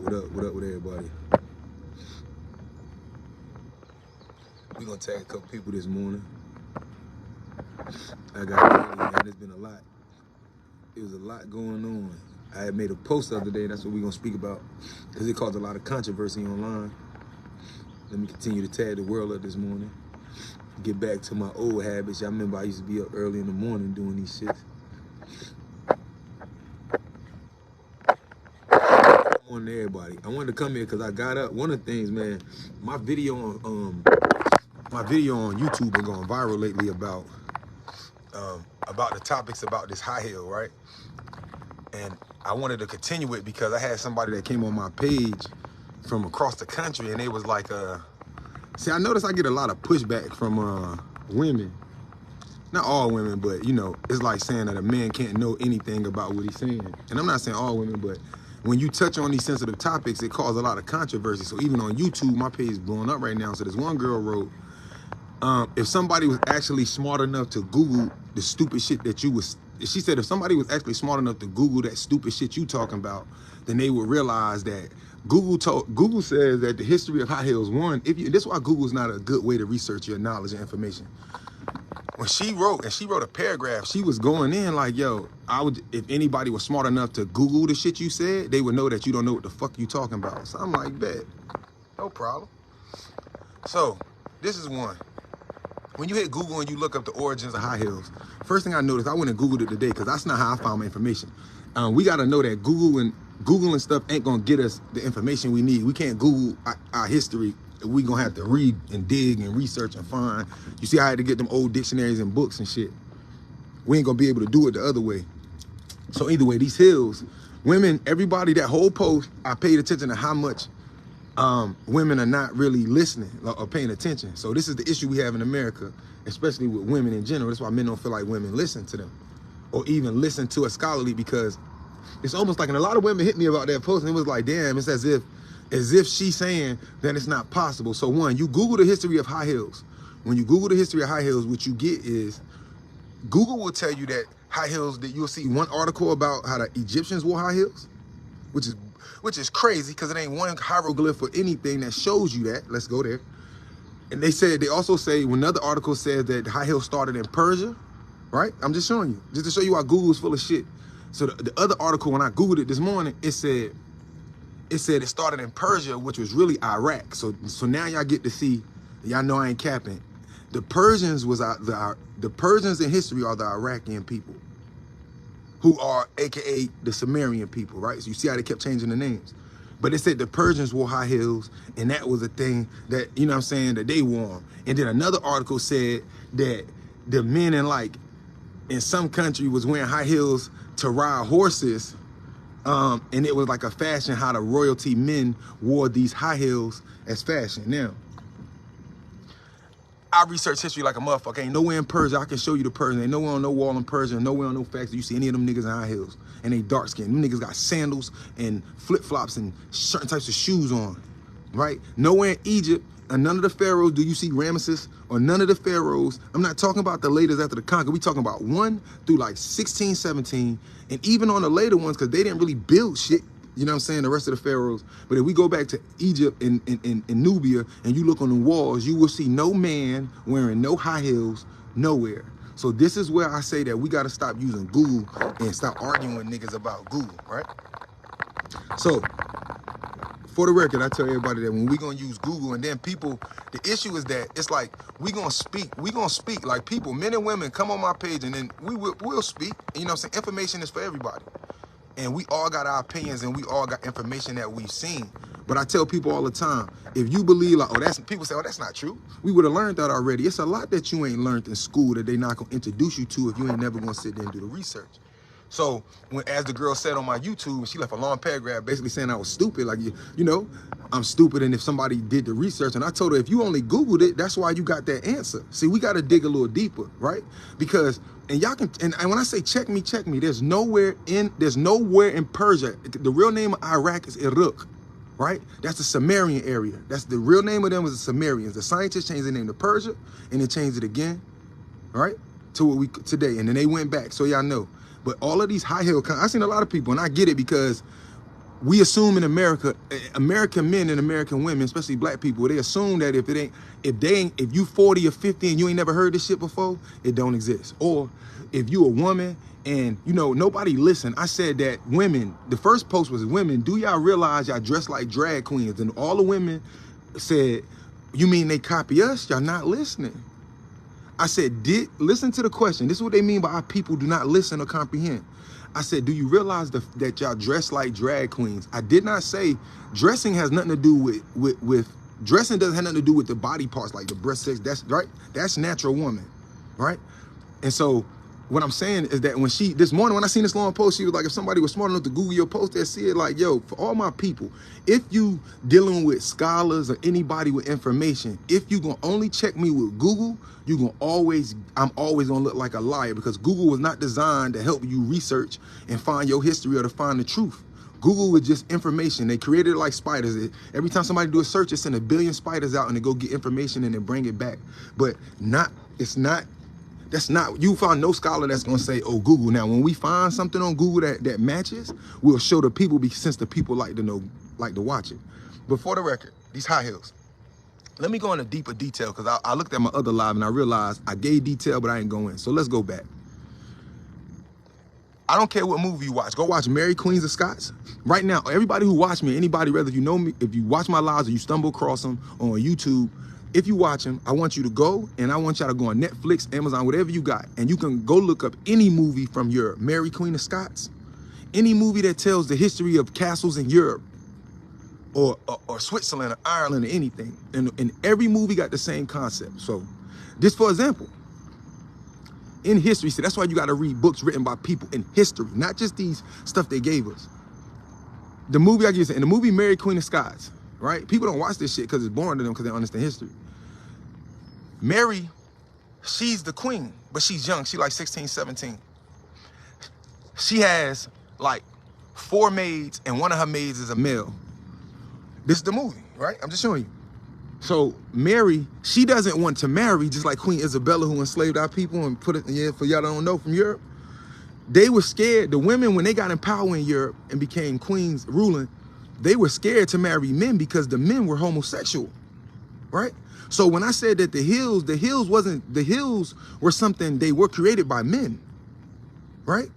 What up with everybody? We gonna tag a couple people this morning. I got man, there's been a lot. It was a lot going on. I had made a post the other day, that's what we gonna speak about, because it caused a lot of controversy online. Let me continue to tag the world up this morning. Get back to my old habits. Y'all remember I used to be up early in the morning doing these shits. On to everybody. I wanted to come here because I got up. One of the things, man, my video on YouTube been going viral lately about the topics about this high heel, right? And I wanted to continue it because I had somebody that came on my page from across the country, and they was like, see, I noticed I get a lot of pushback from women. Not all women, but you know, it's like saying that a man can't know anything about what he's saying. And I'm not saying all women, but when you touch on these sensitive topics, it causes a lot of controversy. So even on YouTube, my page is blowing up right now. So this one girl wrote, if somebody was actually smart enough to Google the stupid shit that you was, she said, if somebody was actually smart enough to Google that stupid shit you talking about, then they would realize that Google says that the history of high heels, one, this is why Google's not a good way to research your knowledge and information. When she wrote a paragraph, she was going in like, yo, if anybody was smart enough to Google the shit you said, they would know that you don't know what the fuck you talking about. So I'm like, bet, no problem. So this is one. When you hit Google and you look up the origins of high heels, first thing I noticed, I went and Googled it today because that's not how I found my information. We got to know that Google and stuff ain't going to get us the information we need. We can't Google our history. We going to have to read and dig and research and find. You see, I had to get them old dictionaries and books and shit. We ain't going to be able to do it the other way. So either way, these heels, women, everybody, that whole post, I paid attention to how much women are not really listening or paying attention. So this is the issue we have in America, especially with women in general. That's why men don't feel like women listen to them or even listen to a scholarly, because it's almost like, and a lot of women hit me about that post and it was like, damn, it's as if she's saying that it's not possible. So one, you Google the history of high heels. When you Google the history of high heels, what you get is Google will tell you that high heels, that you'll see one article about how the Egyptians wore high heels, which is crazy because it ain't one hieroglyph or anything that shows you that. Let's go there. And they also say, another article says that high heels started in Persia, right? I'm just showing you, just to show you why Google is full of shit. So the other article, when I Googled it this morning, it said it started in Persia, which was really Iraq. So now y'all get to see, y'all know I ain't capping. The Persians the Persians in history are the Iraqi people, who are AKA the Sumerian people, right? So you see how they kept changing the names. But it said the Persians wore high heels, and that was a thing that, you know what I'm saying, that they wore. And then another article said that the men in some country was wearing high heels to ride horses. And it was like a fashion how the royalty men wore these high heels as fashion. Now, I research history like a motherfucker. Ain't nowhere in Persia I can show you the Persian. Ain't nowhere on no wall in Persia, and nowhere on no facts that you see any of them niggas in high heels. And they dark skinned. Them niggas got sandals and flip-flops and certain types of shoes on, right? Nowhere in Egypt, and none of the pharaohs do you see Ramesses, or none of the pharaohs. I'm not talking about the latest after the conquer. We talking about 1 through like 16, 17, and even on the later ones, because they didn't really build shit. You know what I'm saying? The rest of the pharaohs. But if we go back to Egypt and Nubia, and you look on the walls, you will see no man wearing no high heels nowhere. So this is where I say that we got to stop using Google and stop arguing with niggas about Google, right? So for the record, I tell everybody that when we gonna use Google, and then people, the issue is that it's like we gonna speak like people, men and women, come on my page, and then we'll speak. You know what I'm saying? Information is for everybody. And we all got our opinions, and we all got information that we've seen. But I tell people all the time, if you believe like, people say, oh, that's not true. We would have learned that already. It's a lot that you ain't learned in school that they not gonna introduce you to if you ain't never gonna sit there and do the research. So as the girl said on my YouTube, she left a long paragraph basically saying I was stupid. Like, you know, I'm stupid. And if somebody did the research, and I told her, if you only Googled it, that's why you got that answer. See, we got to dig a little deeper, right? Because, and y'all can, and when I say check me, there's nowhere in Persia. The real name of Iraq is Iraq, right? That's the Sumerian area. That's the real name of them was the Sumerians. The scientists changed the name to Persia, and they changed it again, right? To what we today. And then they went back, so y'all know. But all of these high heel, I've seen a lot of people, and I get it, because we assume in America, American men and American women, especially black people, they assume that if you 40 or 50 and you ain't never heard this shit before, it don't exist. Or if you a woman and you know nobody listen. I said that women, the first post was women, do y'all realize y'all dress like drag queens? And all the women said, you mean they copy us? Y'all not listening. I said, listen to the question. This is what they mean by our people do not listen or comprehend. I said, do you realize that y'all dress like drag queens? I did not say dressing has nothing to do with dressing doesn't have nothing to do with the body parts like the breast sex. That's right. That's natural woman, right? And so what I'm saying is that when this morning when I seen this long post, she was like, if somebody was smart enough to Google your post, they'd see it like, yo, for all my people, if you dealing with scholars or anybody with information, if you gonna only check me with Google, I'm always gonna look like a liar, because Google was not designed to help you research and find your history or to find the truth. Google was just information. They created it like spiders. Every time somebody do a search, it send a billion spiders out and they go get information and then bring it back. But that's not, you find no scholar that's gonna say, oh, Google. Now, when we find something on Google that matches, we'll show the people, since the people like to watch it. But for the record, these high heels, let me go into deeper detail, because I looked at my other live and I realized I gave detail, but I ain't go in. So let's go back. I don't care what movie you watch. Go watch Mary Queens of Scots. Right now, everybody who watch me, anybody, whether you know me, if you watch my lives or you stumble across them on YouTube, if you watch them, I want you to go and I want y'all to go on Netflix, Amazon, whatever you got. And you can go look up any movie from Europe. Mary Queen of Scots. Any movie that tells the history of castles in Europe or Switzerland or Ireland or anything. And every movie got the same concept. So just for example, in history, so that's why you got to read books written by people in history, not just these stuff they gave us. The movie I give you, in the movie Mary Queen of Scots, right? People don't watch this shit because it's boring to them because they don't understand history. Mary, she's the queen, but she's young. She's like 16, 17. She has like 4 maids and one of her maids is a male. This is the movie, right? I'm just showing you. So Mary, she doesn't want to marry, just like Queen Isabella, who enslaved our people and put it, yeah, for y'all don't know, from Europe. They were scared. The women, when they got in power in Europe and became queens ruling, they were scared to marry men because the men were homosexual, right? So when I said that the hills were something, they were created by men, right?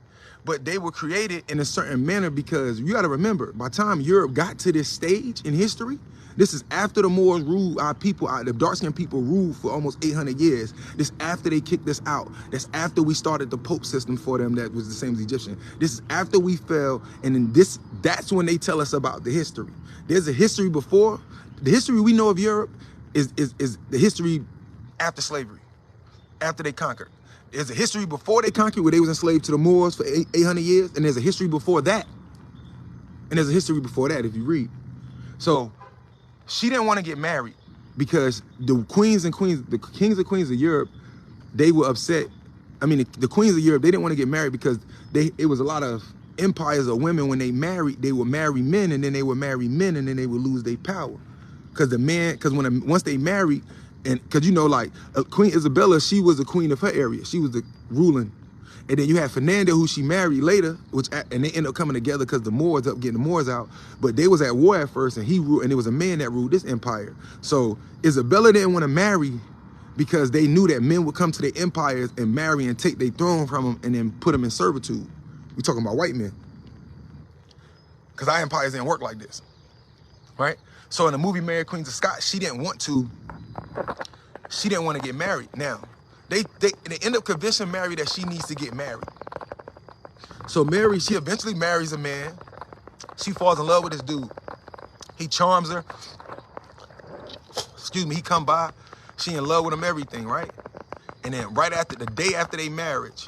But they were created in a certain manner because you got to remember, by the time Europe got to this stage in history, this is after the Moors ruled our people, the dark-skinned people ruled for almost 800 years. This after they kicked us out. That's after we started the Pope system for them that was the same as Egyptian. This is after we fell, and then that's when they tell us about the history. There's a history before. The history we know of Europe is the history after slavery, after they conquered. There's a history before they conquered where they was enslaved to the Moors for 800 years, and there's a history before that. And there's a history before that if you read. So she didn't want to get married because the kings and queens of Europe, they were upset. I mean, the queens of Europe, they didn't want to get married because it was a lot of empires of women. When they married, they would marry men, and then they would marry men, and then they would lose their power. Because once they married, and because you know, like Queen Isabella, she was the queen of her area. She was the ruling. And then you had Fernando, who she married later, and they ended up coming together because the Moors up getting the Moors out. But they was at war at first, and he ruled, and it was a man that ruled this empire. So Isabella didn't want to marry because they knew that men would come to their empires and marry and take their throne from them and then put them in servitude. We're talking about white men. Because our empires didn't work like this, right? So in the movie Mary Queens of Scots, she didn't want to get married. Now, they end up convincing Mary that she needs to get married. So Mary, she eventually marries a man. She falls in love with this dude. He charms her. Excuse me, he come by. She in love with him, everything, right? And then right after, the day after they marriage,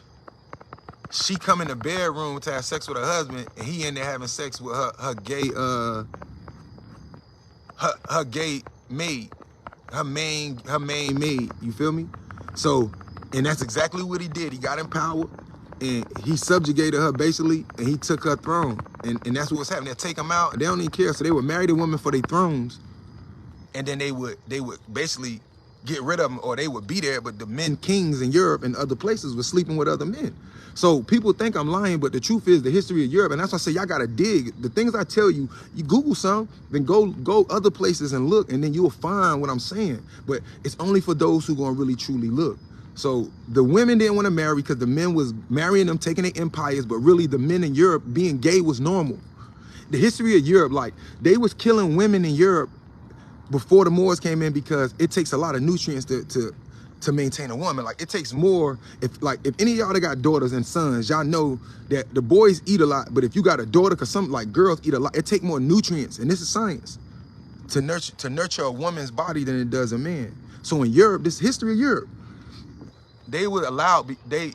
she come in the bedroom to have sex with her husband, and he in there having sex with her gay maid, her main maid. You feel me? So, and that's exactly what he did. He got in power, and he subjugated her basically, and he took her throne. And that's what's happening. They take them out. They don't even care. So they would marry the women for their thrones, and then they would basically get rid of them, or they would be there, but the men kings in Europe and other places were sleeping with other men. So people think I'm lying, but the truth is the history of Europe, and that's why I say y'all gotta dig. The things I tell you, you Google some, then go other places and look, and then you'll find what I'm saying. But it's only for those who gonna really truly look. So the women didn't want to marry because the men was marrying them, taking their empires, but really the men in Europe being gay was normal. The history of Europe, like they was killing women in Europe before the Moors came in because it takes a lot of nutrients to maintain a woman. Like it takes more, if any of y'all that got daughters and sons, y'all know that the boys eat a lot, but if you got a daughter, cause some like girls eat a lot, it take more nutrients, and this is science, to nurture a woman's body than it does a man. So in Europe, this history of Europe, they would allow, they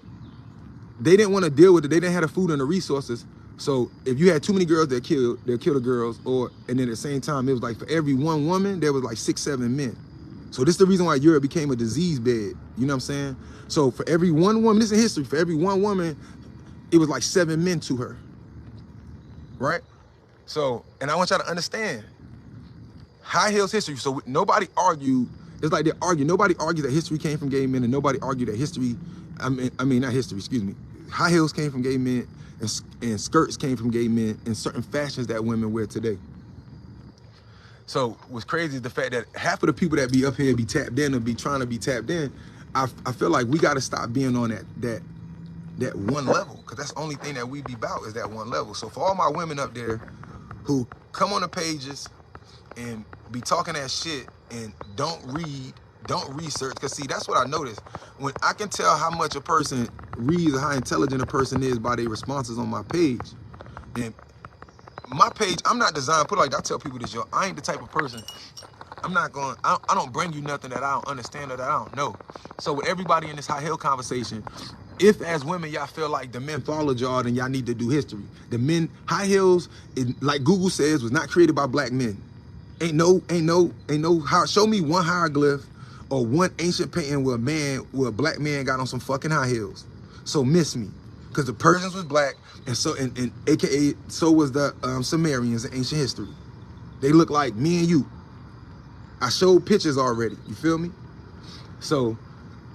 didn't want to deal with it. They didn't have the food and the resources. So if you had too many girls, they'll kill the girls. And then at the same time, it was like for every one woman, there was like 6, 7 men. So this is the reason why Europe became a disease bed. You know what I'm saying? So for every one woman, this is history, for every one woman, it was like 7 men to her. Right? So, and I want y'all to understand, high heels history. So nobody argued. It's like they argue. Nobody argued that history came from gay men, and nobody argued that history, I mean not history, excuse me. High heels came from gay men, and skirts came from gay men, and certain fashions that women wear today. So what's crazy is the fact that half of the people that be up here be tapped in or be trying to be tapped in, I feel like we got to stop being on that one level, because that's the only thing that we be about is that one level. So for all my women up there who come on the pages and be talking that shit and don't read, don't research, because see, that's what I noticed. When I can tell how much a person reads or how intelligent a person is by their responses on my page. And my page, I'm not designed, put it like that, I tell people this, yo, I ain't the type of person, I don't bring you nothing that I don't understand or that I don't know. So with everybody in this high heel conversation, if as women y'all feel like the men followed y'all, then y'all need to do history. The men, high heels, like Google says, was not created by black men. Ain't no, show me one hieroglyph or one ancient painting where a black man got on some fucking high heels. So miss me. Because the Persians was black, and so, and AKA, so was the Sumerians in ancient history. They look like me and you. I showed pictures already, you feel me? So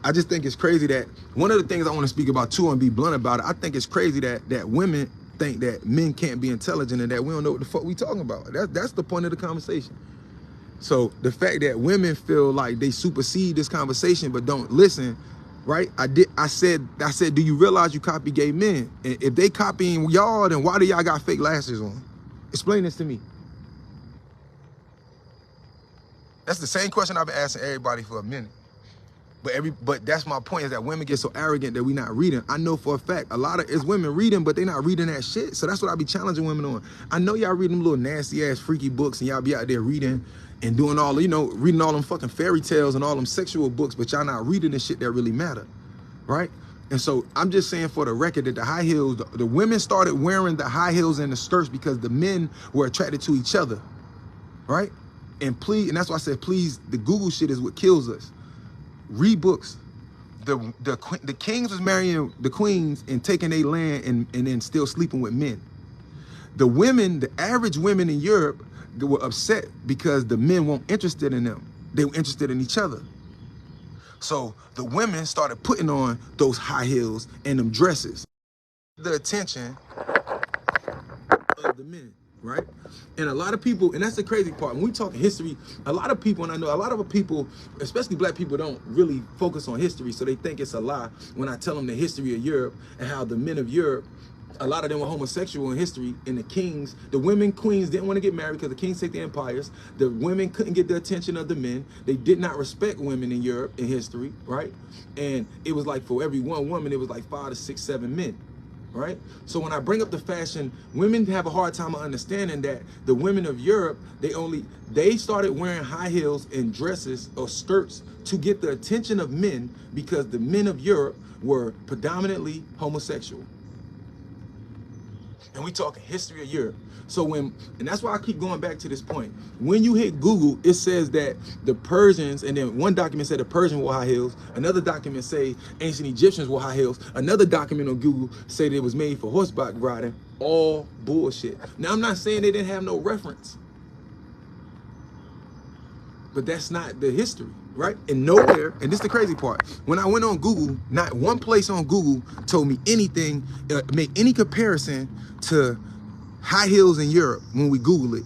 I just think it's crazy that, one of the things I want to speak about too and be blunt about it, I think it's crazy that women think that men can't be intelligent and that we don't know what the fuck we talking about. That's the point of the conversation. So the fact that women feel like they supersede this conversation but don't listen, right? I said, do you realize you copy gay men? And if they copying y'all, then why do y'all got fake lashes on? Explain this to me. That's the same question I've been asking everybody for a minute. But that's my point, is that women get so arrogant that we not reading. I know for a fact, a lot of it's women reading, but they not reading that shit. So that's what I be challenging women on. I know y'all reading them little nasty ass freaky books and y'all be out there reading and doing all, reading all them fucking fairy tales and all them sexual books, but y'all not reading the shit that really matter, right? And so I'm just saying for the record that the high heels, the women started wearing the high heels and the skirts because the men were attracted to each other, right? And that's why I said, please, the Google shit is what kills us. Read books. The kings was marrying the queens and taking their land and then still sleeping with men. The women, the average women in Europe were upset because the men weren't interested in them. They were interested in each other. So the women started putting on those high heels and them dresses. The attention of the men, right? And a lot of people, and that's the crazy part, when we talk history, a lot of people, and I know a lot of people, especially black people, don't really focus on history, so they think it's a lie when I tell them the history of Europe and how the men of Europe, a lot of them were homosexual in history, and the kings, the women queens didn't want to get married because the kings take the empires. The women couldn't get the attention of the men. They did not respect women in Europe in history, right? And it was like for every one woman, it was like 5 to 6, 7 men. Right? So when I bring up the fashion, women have a hard time of understanding that the women of Europe, they started wearing high heels and dresses or skirts to get the attention of men because the men of Europe were predominantly homosexual. And we talking history of Europe. So and that's why I keep going back to this point. When you hit Google, it says that the Persians, and then one document said the Persians wore high heels. Another document say ancient Egyptians wore high heels. Another document on Google said it was made for horseback riding. All bullshit. Now, I'm not saying they didn't have no reference, but that's not the history. right? And nowhere, and this is the crazy part, when I went on Google, not one place on Google told me anything, make any comparison to high heels in Europe when we Google it.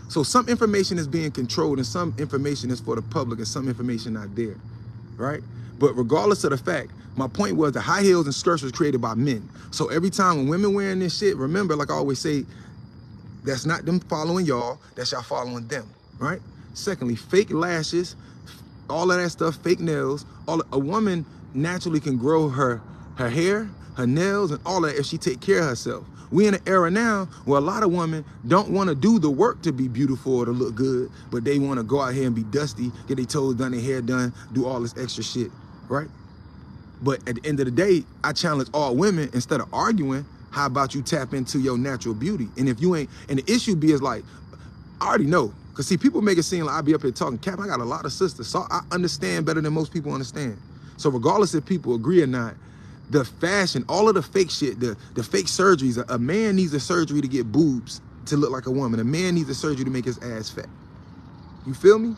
So some information is being controlled and some information is for the public and some information not there, right? But regardless of the fact, my point was the high heels and skirts was created by men. So every time when women wearing this shit, remember, like I always say, that's not them following y'all, that's y'all following them, right? Secondly, fake lashes, all of that stuff, fake nails. A woman naturally can grow her hair, her nails, and all that if she take care of herself. We in an era now where a lot of women don't want to do the work to be beautiful or to look good, but they want to go out here and be dusty, get their toes done, their hair done, do all this extra shit, right? But at the end of the day, I challenge all women, instead of arguing, how about you tap into your natural beauty? And if you ain't, and the issue be is like, I already know. Because see, people make it seem like I be up here talking, Cap, I got a lot of sisters, so I understand better than most people understand. So regardless if people agree or not, the fashion, all of the fake shit, the fake surgeries, a man needs a surgery to get boobs to look like a woman. A man needs a surgery to make his ass fat. You feel me?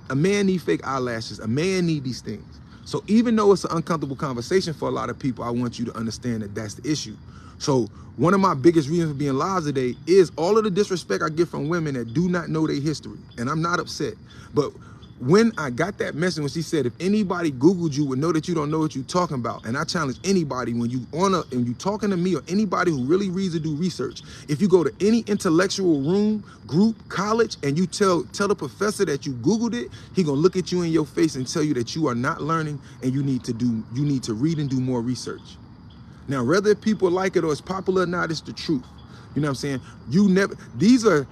A man needs fake eyelashes. A man needs these things. So even though it's an uncomfortable conversation for a lot of people, I want you to understand that that's the issue. So one of my biggest reasons for being live today is all of the disrespect I get from women that do not know their history. And I'm not upset. But when I got that message, when she said, if anybody Googled you would know that you don't know what you're talking about. And I challenge anybody, when you talking to me or anybody who really reads or do research, if you go to any intellectual room, group, college, and you tell the professor that you Googled it, he gonna look at you in your face and tell you that you are not learning and you need to read and do more research. Now, whether people like it or it's popular or not, it's the truth. You know what I'm saying? These are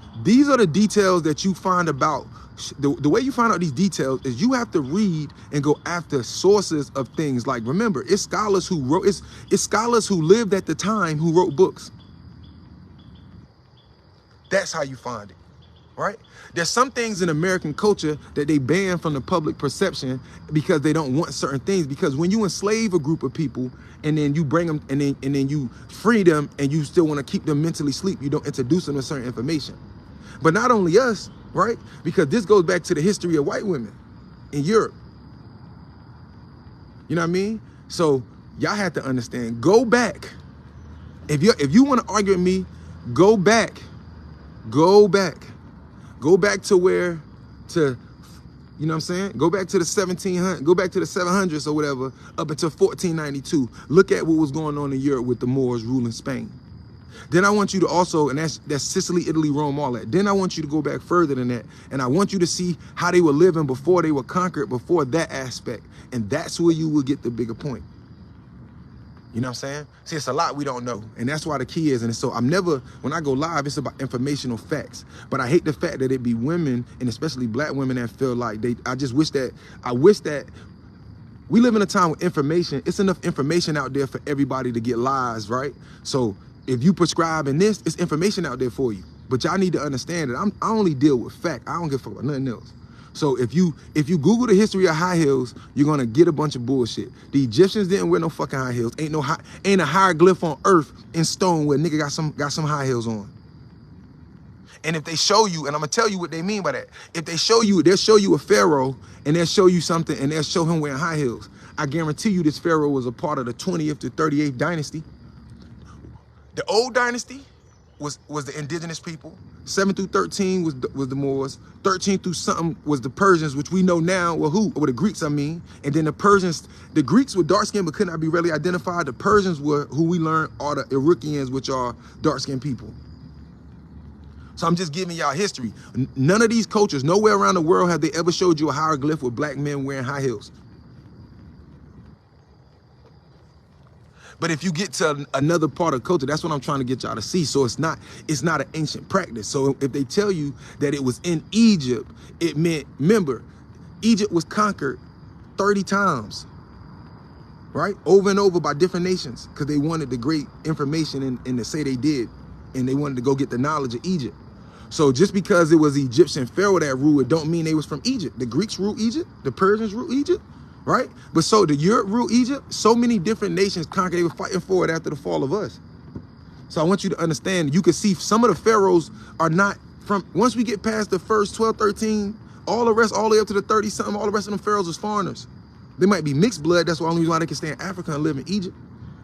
the details that you find about. The way you find out these details is you have to read and go after sources of things. Like, remember, it's scholars who wrote, it's scholars who lived at the time who wrote books. That's how you find it, right? There's some things in American culture that they ban from the public perception because they don't want certain things. Because when you enslave a group of people and then you bring them and then you free them and you still want to keep them mentally asleep, you don't introduce them to certain information. But not only us, right? Because this goes back to the history of white women in Europe. You know what I mean? So y'all have to understand, go back. If you want to argue with me, go back to where, you know what I'm saying? Go back to the 1700s, go back to the 700s or whatever, up until 1492. Look at what was going on in Europe with the Moors ruling Spain. Then I want you to also, and that's Sicily, Italy, Rome, all that. Then I want you to go back further than that. And I want you to see how they were living before they were conquered, before that aspect. And that's where you will get the bigger point. You know what I'm saying? See, it's a lot we don't know. And that's why the key is. And so when I go live, it's about informational facts. But I hate the fact that it be women, and especially black women, that feel like I wish that we live in a time with information. It's enough information out there for everybody to get lies, right? So if you prescribe in this, it's information out there for you. But y'all need to understand that I only deal with fact. I don't give a fuck about nothing else. So if you Google the history of high heels, you're gonna get a bunch of bullshit. The Egyptians didn't wear no fucking high heels. Ain't a hieroglyph on earth in stone where nigga got some high heels on. And if they show you, and I'm gonna tell you what they mean by that. If they show you, they'll show you a pharaoh and they'll show you something and they'll show him wearing high heels. I guarantee you this pharaoh was a part of the 20th to 38th dynasty. The old dynasty was the indigenous people. 7 through 13 was the Moors. 13 through something was the Persians, which we know now were the Greeks, I mean. And then the Greeks were dark skinned but could not be readily identified. The Persians were who we learned are the Iroquois, which are dark skinned people. So I'm just giving y'all history. None of these cultures, nowhere around the world have they ever showed you a hieroglyph with black men wearing high heels. But if you get to another part of culture, that's what I'm trying to get y'all to see. So it's not an ancient practice. So if they tell you that it was in Egypt, it meant, remember, Egypt was conquered 30 times, right? Over and over by different nations because they wanted the great information and to say they did. And they wanted to go get the knowledge of Egypt. So just because it was the Egyptian pharaoh that ruled, it don't mean they was from Egypt. The Greeks ruled Egypt. The Persians ruled Egypt. Right? But so the Europe ruled Egypt. So many different nations conquered. They were fighting for it after the fall of us. So I want you to understand, you can see some of the pharaohs are not from, once we get past the first 12, 13, All the rest, all the way up to the 30-something, all the rest of them pharaohs was foreigners. They might be mixed blood. That's the only reason why they can stay in Africa and live in Egypt.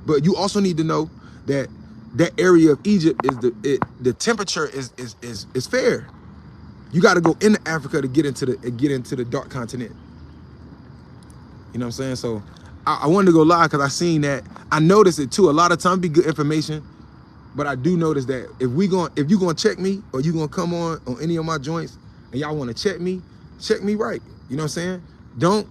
But you also need to know that that area of Egypt is the temperature is fair. You got to go into Africa to get into the dark continent. You know what I'm saying? So I wanted to go live because I seen that. I noticed it too. A lot of times be good information, but I do notice that if you gonna check me or you gonna come on any of my joints and y'all want to check me right. You know what I'm saying?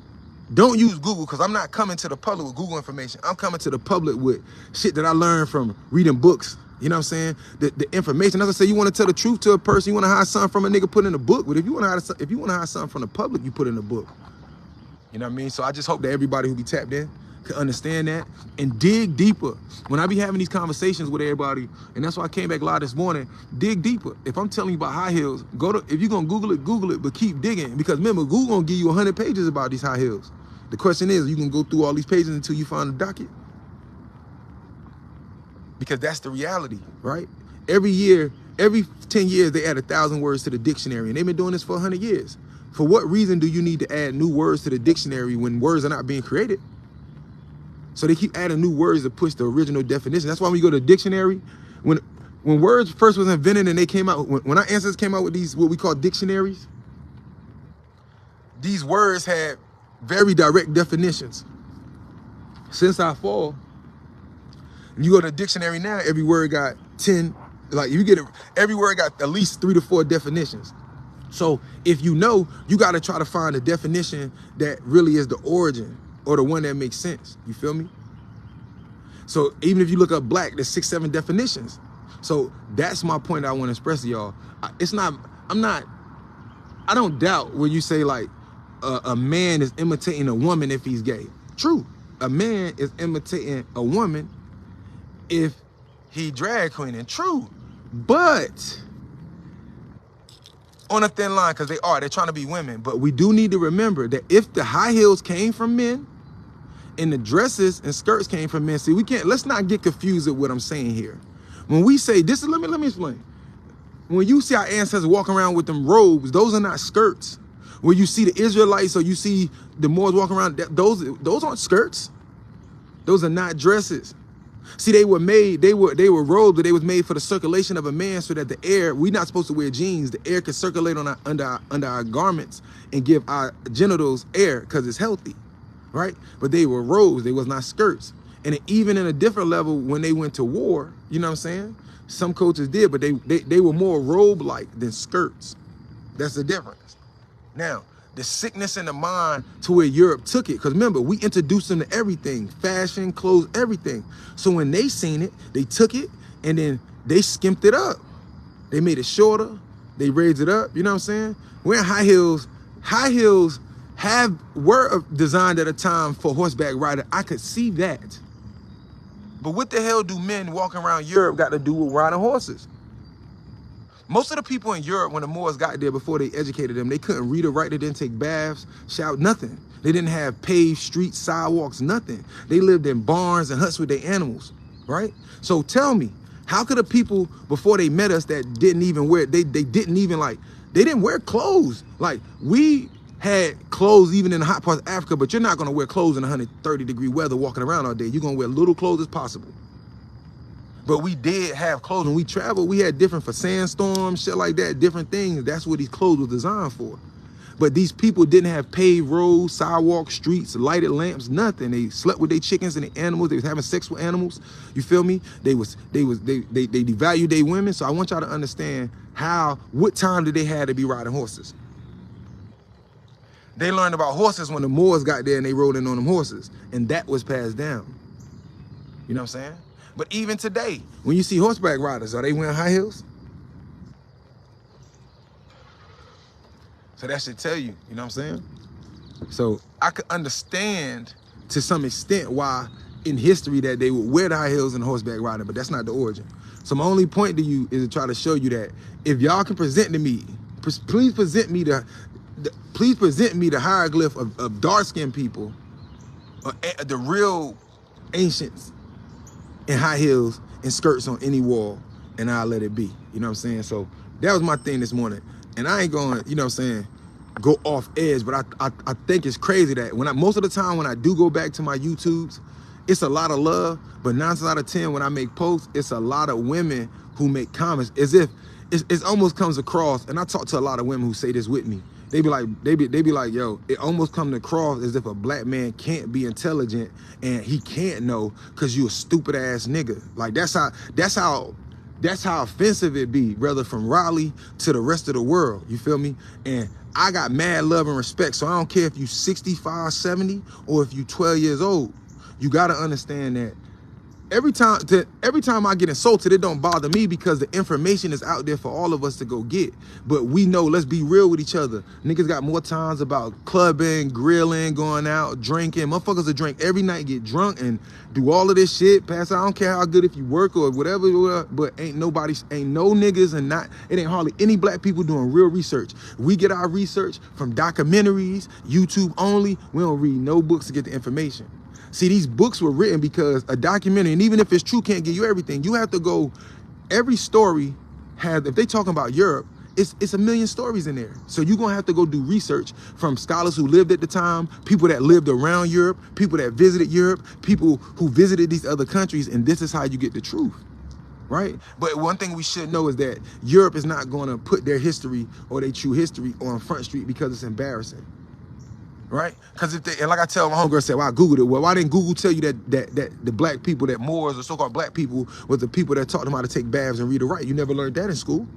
Don't use Google, because I'm not coming to the public with Google information. I'm coming to the public with shit that I learned from reading books. You know what I'm saying? The information. As I say, you want to tell the truth to a person, you want to hide something from a nigga, put in a book. But if you want to hide something from the public, you put in a book. You know what I mean? So I just hope that everybody who be tapped in can understand that and dig deeper. When I be having these conversations with everybody, and that's why I came back live this morning, dig deeper. If I'm telling you about high heels, if you're gonna Google it, but keep digging. Because remember, Google gonna give you 100 pages about these high heels. The question is, you can go through all these pages until you find the docket? Because that's the reality, right? Every year, every 10 years, they add 1,000 words to the dictionary, and they've been doing this for 100 years. For what reason do you need to add new words to the dictionary when words are not being created? So they keep adding new words to push the original definition. That's why when you go to the dictionary, when words first was invented and they came out, when our ancestors came out with these, what we call dictionaries, these words had very direct definitions. Since our fall, you go to the dictionary now, every word got 10, like you get it, every word got at least 3 to 4 definitions. So if you know, you got to try to find a definition that really is the origin or the one that makes sense. You feel me? So even if you look up black, there's 6, 7 definitions. So that's my point that I want to express to y'all. I don't doubt when you say like a man is imitating a woman if he's gay. True. A man is imitating a woman if he drag queening. True. But on a thin line, because they're trying to be women. But we do need to remember that if the high heels came from men and the dresses and skirts came from men, see, let's not get confused with what I'm saying here. When we say this, let me explain. When you see our ancestors walking around with them robes, those are not skirts. When you see the Israelites or you see the Moors walking around, those aren't skirts. Those are not dresses. See, they were robes, but they was made for the circulation of a man so that the air, we're not supposed to wear jeans, the air could circulate on under our garments and give our genitals air because it's healthy, right? But they were robes, they was not skirts. And even in a different level, when they went to war, you know what I'm saying? Some cultures did, but they were more robe-like than skirts. That's the difference. Now, the sickness in the mind to where Europe took it. Because remember, we introduced them to everything, fashion, clothes, everything. So when they seen it, they took it and then they skimped it up. They made it shorter. They raised it up. You know what I'm saying? Wearing high heels were designed at a time for horseback rider. I could see that. But what the hell do men walking around Europe got to do with riding horses? Most of the people in Europe, when the Moors got there before they educated them, they couldn't read or write, they didn't take baths, shower, nothing. They didn't have paved streets, sidewalks, nothing. They lived in barns and huts with their animals, right? So tell me, how could the people before they met us that didn't even wear, they didn't wear clothes. Like, we had clothes even in the hot parts of Africa, but you're not gonna wear clothes in 130-degree weather walking around all day. You're gonna wear little clothes as possible. But we did have clothes. When we traveled, we had different for sandstorms, shit like that, different things. That's what these clothes were designed for. But these people didn't have paved roads, sidewalks, streets, lighted lamps, nothing. They slept with their chickens and their animals. They was having sex with animals. You feel me? They devalued their women. So I want y'all to understand what time did they have to be riding horses? They learned about horses when the Moors got there and they rode in on them horses. And that was passed down. You know what I'm saying? But even today, when you see horseback riders, are they wearing high heels? So that should tell you, you know what I'm saying? So I could understand to some extent why in history that they would wear the high heels and horseback riding, but that's not the origin. So my only point to you is to try to show you that if y'all can present to me, please present me the hieroglyph of dark-skinned people, the real ancients, in high heels and skirts on any wall, and I'll let it be. You know what I'm saying? So that was my thing this morning. And I ain't going, you know what I'm saying, go off edge, but I think it's crazy that most of the time when I do go back to my YouTubes, it's a lot of love, but 9 times out of 10 when I make posts, it's a lot of women who make comments as if it almost comes across, and I talk to a lot of women who say this with me. They be like, yo, it almost comes across as if a black man can't be intelligent and he can't know because you a stupid ass nigga. Like that's how offensive it be, brother, from Raleigh to the rest of the world. You feel me? And I got mad love and respect. So I don't care if you 65, 70, or if you 12 years old. You got to understand that every time I get insulted, it don't bother me because the information is out there for all of us to go get. But we know, let's be real with each other. Niggas got more times about clubbing, grilling, going out, drinking. Motherfuckers will drink every night, get drunk, and do all of this shit. Pass out. I don't care how good if you work or whatever, but ain't no niggas, and it ain't hardly any black people doing real research. We get our research from documentaries, YouTube only. We don't read no books to get the information. See, these books were written because a documentary, and even if it's true, can't give you everything. You have to go, every story has, if they talking about Europe, it's a million stories in there. So you're gonna have to go do research from scholars who lived at the time, people that lived around Europe, people that visited Europe, people who visited these other countries, and this is how you get the truth, right? But one thing we should know is that Europe is not gonna put their history or their true history on Front Street because it's embarrassing. Right? Because and like I tell my homegirl, said, well, I Googled it. Well, why didn't Google tell you that the black people, that Moors or so-called black people, was the people that taught them how to take baths and read and write? You never learned that in school.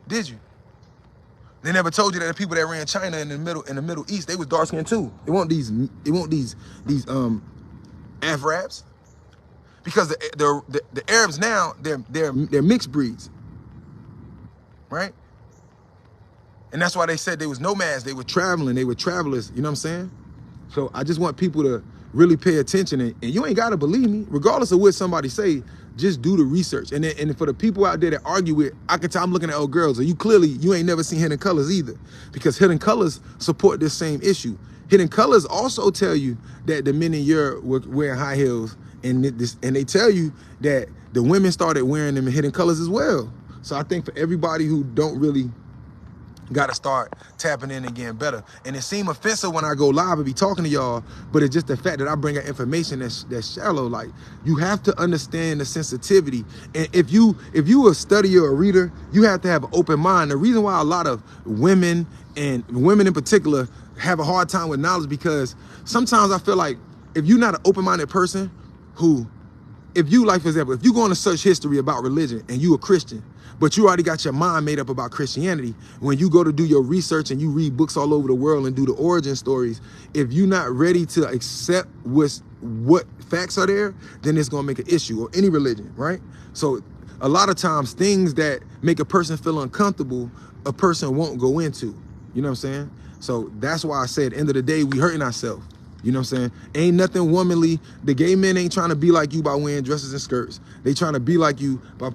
Did you? They never told you that the people that ran China in the Middle East, they was dark skinned too. It won't these Arabs. Because the Arabs now, they're mixed breeds. Right? And that's why they said they was nomads. They were traveling. They were travelers. You know what I'm saying? So I just want people to really pay attention. And you ain't got to believe me. Regardless of what somebody say, just do the research. And for the people out there that argue with, I can tell I'm looking at old girls. And you ain't never seen Hidden Colors either. Because Hidden Colors support this same issue. Hidden Colors also tell you that the men in Europe were wearing high heels. And they tell you that the women started wearing them in Hidden Colors as well. So I think for everybody who don't really got to start tapping in and getting better. And it seemed offensive when I go live and be talking to y'all, but it's just the fact that I bring out information that's shallow. Like, you have to understand the sensitivity. And if you a studier or a reader, you have to have an open mind. The reason why a lot of women, and women in particular, have a hard time with knowledge, because sometimes I feel like if you're not an open-minded person if you, like, for example, if you go on to search history about religion and you a Christian, but you already got your mind made up about Christianity, when you go to do your research and you read books all over the world and do the origin stories, if you're not ready to accept what facts are there, then it's gonna make an issue, or any religion, right? So a lot of times things that make a person feel uncomfortable, a person won't go into, you know what I'm saying? So that's why I said, at the end of the day, we hurting ourselves. You know what I'm saying? Ain't nothing womanly. The gay men ain't trying to be like you by wearing dresses and skirts. They trying to be like you by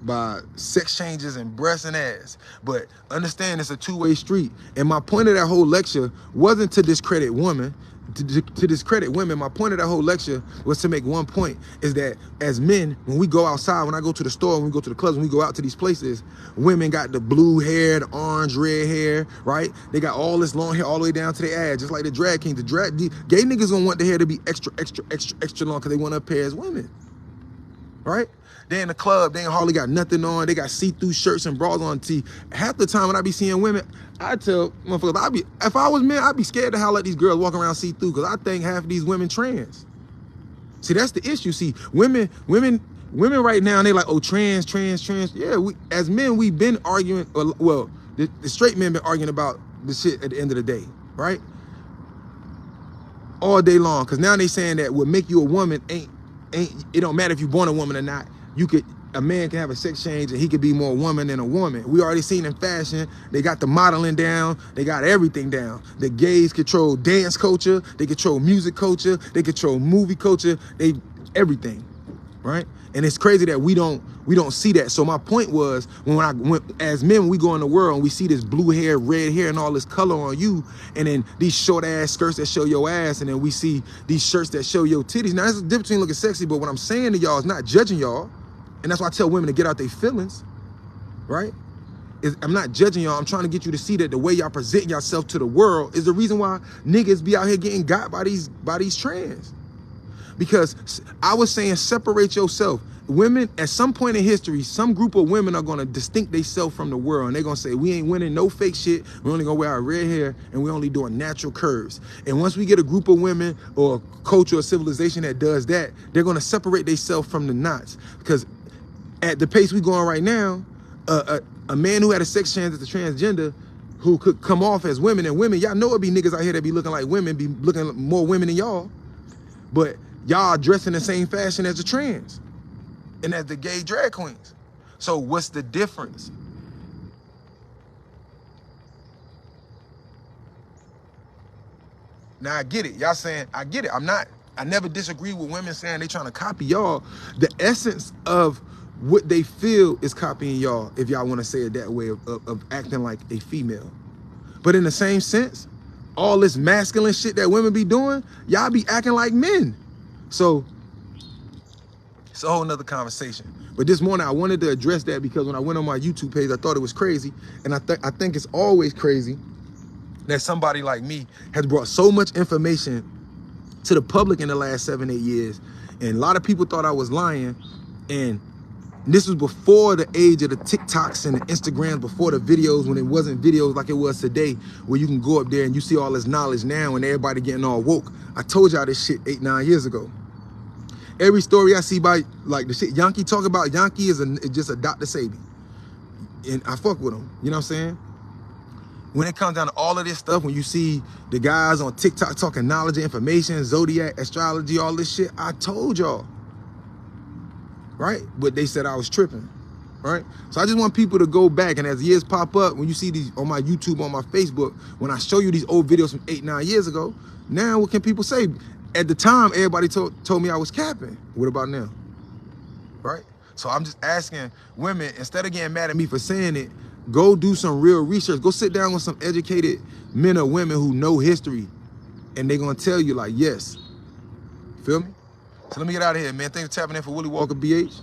by sex changes and breasts and ass. But understand, it's a two-way street. And my point of that whole lecture wasn't to discredit women. To discredit women, my point of that whole lecture was to make one point, is that as men, when we go outside, when I go to the store, when we go to the clubs, when we go out to these places, women got the blue hair, the orange, red hair, right? They got all this long hair all the way down to their ass, just like the drag kings. The gay niggas gonna want the hair to be extra long because they want to appear as women, right? They in the club, they ain't hardly got nothing on. They got see-through shirts and bras on. Half the time when I be seeing women, I tell motherfuckers, if I was men, I'd be scared to how let these girls walk around see-through, because I think half of these women trans. See, that's the issue. See, women right now, they like, oh, trans. Yeah, as men, we've been arguing, well, the straight men been arguing about the shit at the end of the day, right? All day long, because now they saying that what make you a woman ain't, it don't matter if you're born a woman or not. A man can have a sex change and he could be more woman than a woman. We already seen in fashion, they got the modeling down, they got everything down. The gays control dance culture, they control music culture, they control movie culture, everything, right? And it's crazy that we don't see that. So my point was, as men, we go in the world and we see this blue hair, red hair, and all this color on you, and then these short ass skirts that show your ass, and then we see these shirts that show your titties. Now, there's a difference between looking sexy, but what I'm saying to y'all is not judging y'all. And that's why I tell women to get out their feelings, right? I'm not judging y'all. I'm trying to get you to see that the way y'all present yourself to the world is the reason why niggas be out here getting got by these trans. Because I was saying separate yourself. Women, at some point in history, some group of women are going to distinct themselves from the world. And they're going to say, we ain't winning no fake shit. We only going to wear our red hair and we only doing natural curves. And once we get a group of women or a culture or civilization that does that, they're going to separate themselves from the knots. Because at the pace we going right now, a man who had a sex change as a transgender who could come off as women, and women, y'all know it be niggas out here that be looking like women, be looking more women than y'all. But y'all dressing the same fashion as the trans and as the gay drag queens. So what's the difference? Now I get it. Y'all saying, I get it. I never disagree with women saying they trying to copy y'all. The essence of what they feel is copying y'all, if y'all want to say it that way, of acting like a female. But in the same sense, all this masculine shit that women be doing, y'all be acting like men. So it's a whole nother conversation. But this morning I wanted to address that because when I went on my YouTube page, I thought it was crazy. And I think it's always crazy that somebody like me has brought so much information to the public in the last 7-8 years. And a lot of people thought I was lying. And this was before the age of the TikToks and the Instagrams, before the videos, when it wasn't videos like it was today, where you can go up there and you see all this knowledge now and everybody getting all woke. I told y'all this shit 8-9 years ago. Every story I see by, like, the shit Yankee talk about, Yankee is just a Dr. Sabi. And I fuck with him, you know what I'm saying? When it comes down to all of this stuff, when you see the guys on TikTok talking knowledge and information, zodiac, astrology, all this shit, I told y'all. Right? But they said I was tripping, right? So I just want people to go back, and as years pop up, when you see these on my YouTube, on my Facebook, when I show you these old videos from 8-9 years ago, now what can people say? At the time, everybody told me I was capping. What about now? Right? So I'm just asking women, instead of getting mad at me for saying it, go do some real research. Go sit down with some educated men or women who know history, and they're gonna tell you, like, yes. Feel me? So let me get out of here, man. Thanks for tapping in for Willie Walker BH.